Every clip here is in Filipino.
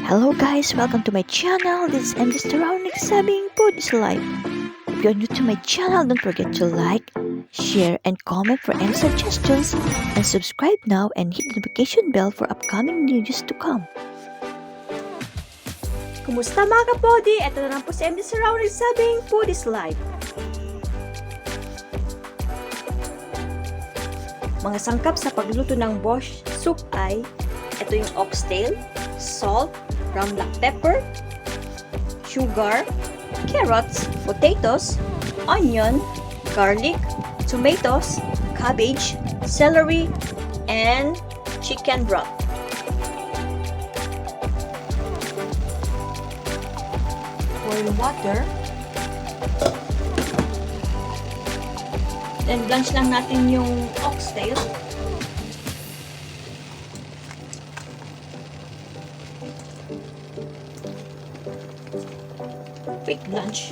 Hello guys, welcome to my channel. This is Mr. Taraon nagsabing food is life. If you're new to my channel, don't forget to like, share, and comment for any suggestions. And subscribe now and hit the notification bell for upcoming videos to come. Kumusta mga ka-foodie? Ito na lang po si Mr. Taraon nagsabing food is life. Mga sangkap sa pagluto ng Borscht soup ay ito yung oxtail, salt, ground black pepper, sugar, carrots, potatoes, onion, garlic, tomatoes, cabbage, celery, and chicken broth. Boil water. Then blanch lang natin yung oxtail. Quick blanch.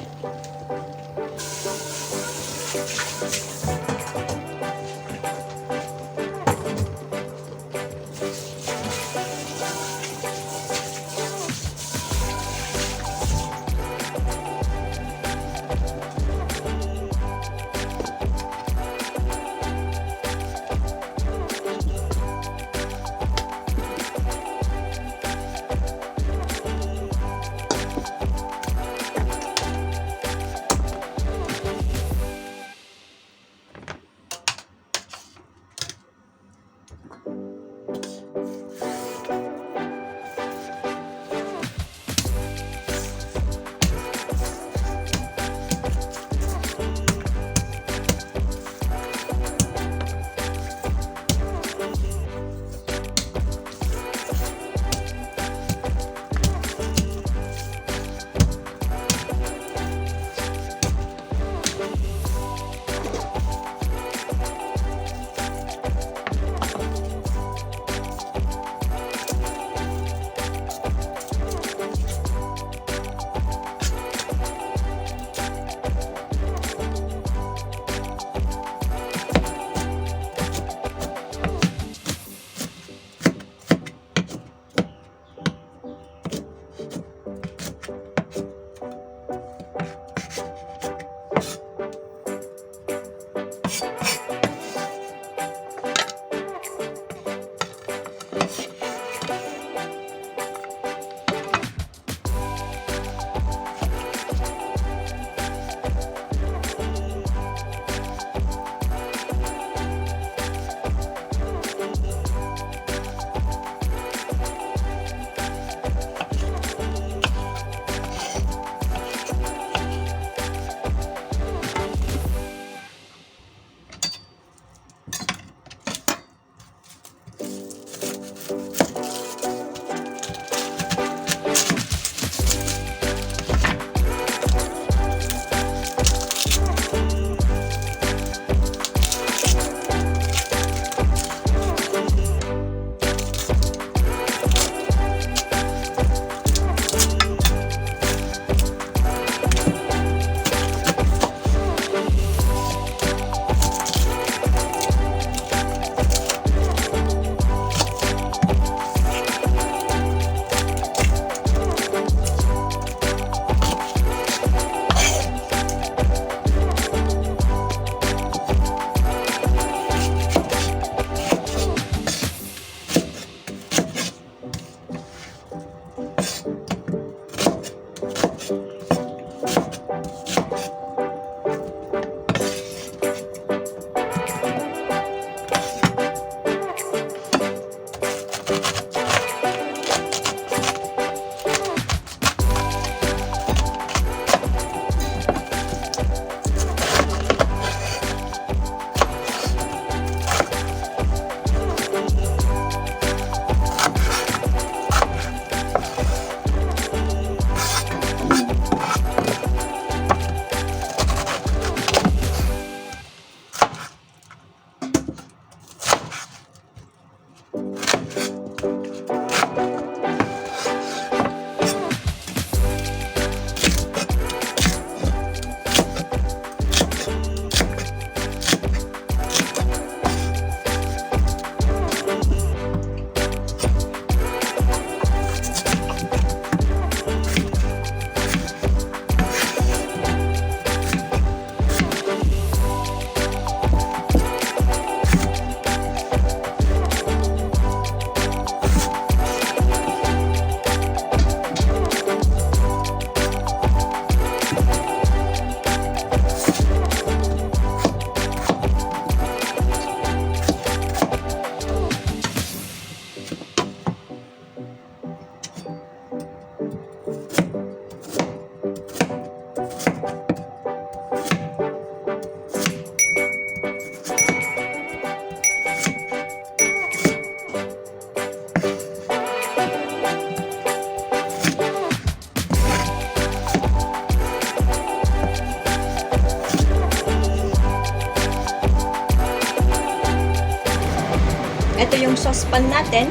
saucepan natin.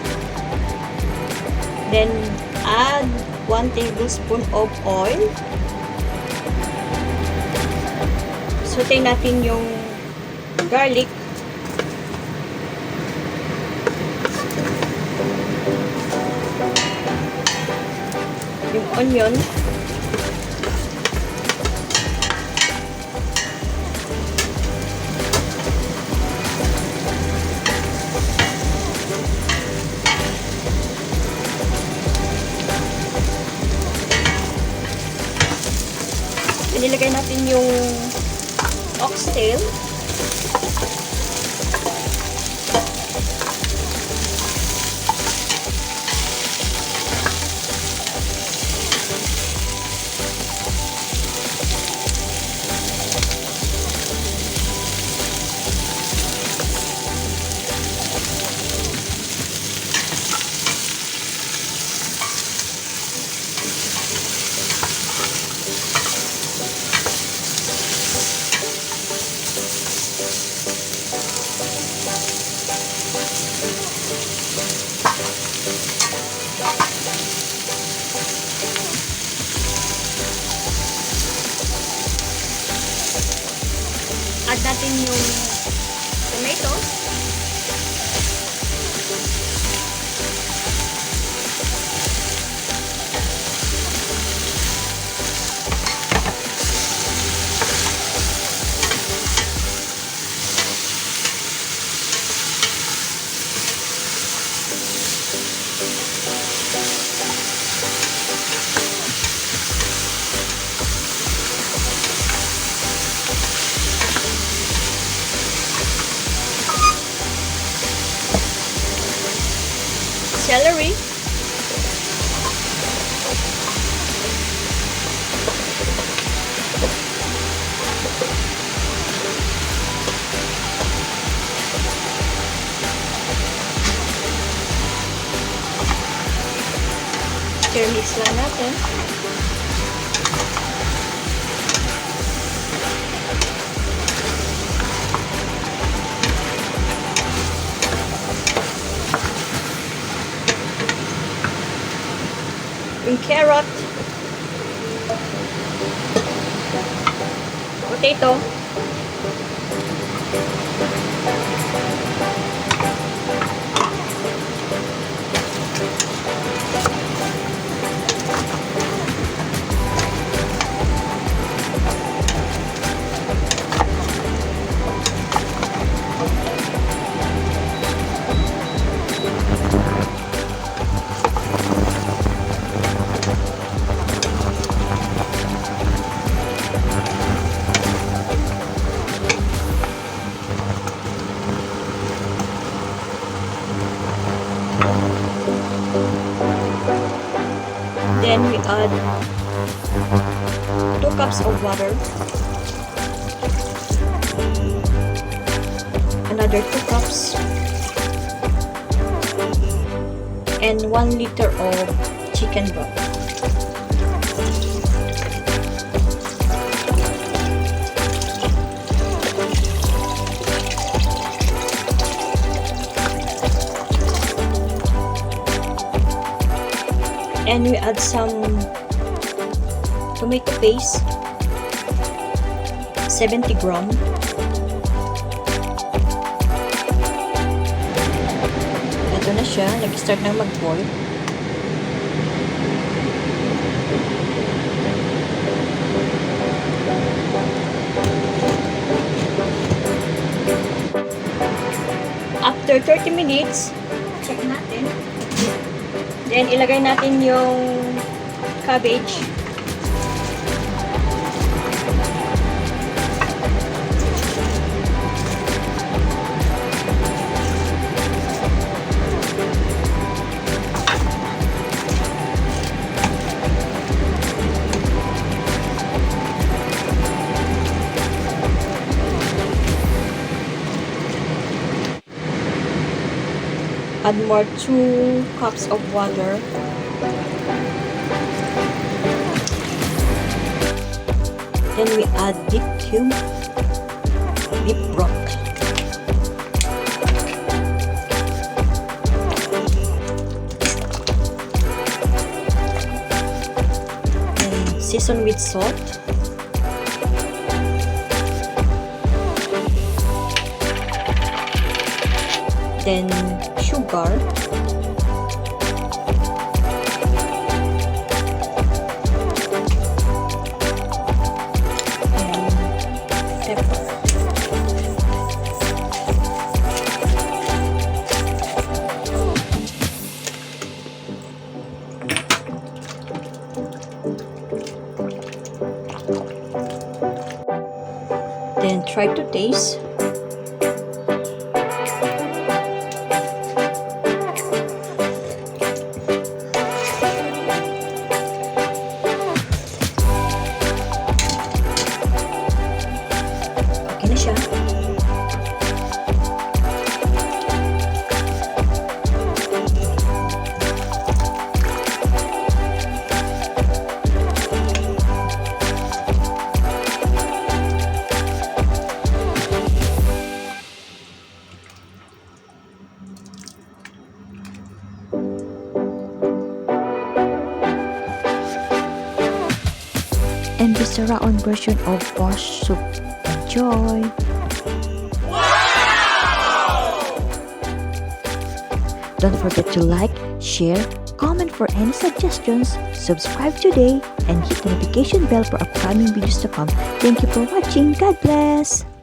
Then, add 1 tablespoon of oil. Saute natin yung garlic. Yung onion. Nilagay natin yung oxtail. Add natin yung tomatoes. Celery. Mix lang natin. Yung carrot, potato, then we add 2 cups of water, another 2 cups, and 1 liter of chicken broth. And we add some tomato paste, 70 gram. Ito na siya, nag-start na mag-boil. After 30 minutes, check natin. Then, ilagay natin yung cabbage. Add more 2 cups of water. Then we add beef cube, beef broth. Season with salt. Then sugar. And pepper. Then try to taste. Okay na siya. And this Taraon version of Borscht soup. Enjoy! Don't forget to like, share, comment for any suggestions, subscribe today, and hit the notification bell for upcoming videos to come. Thank you for watching. God bless!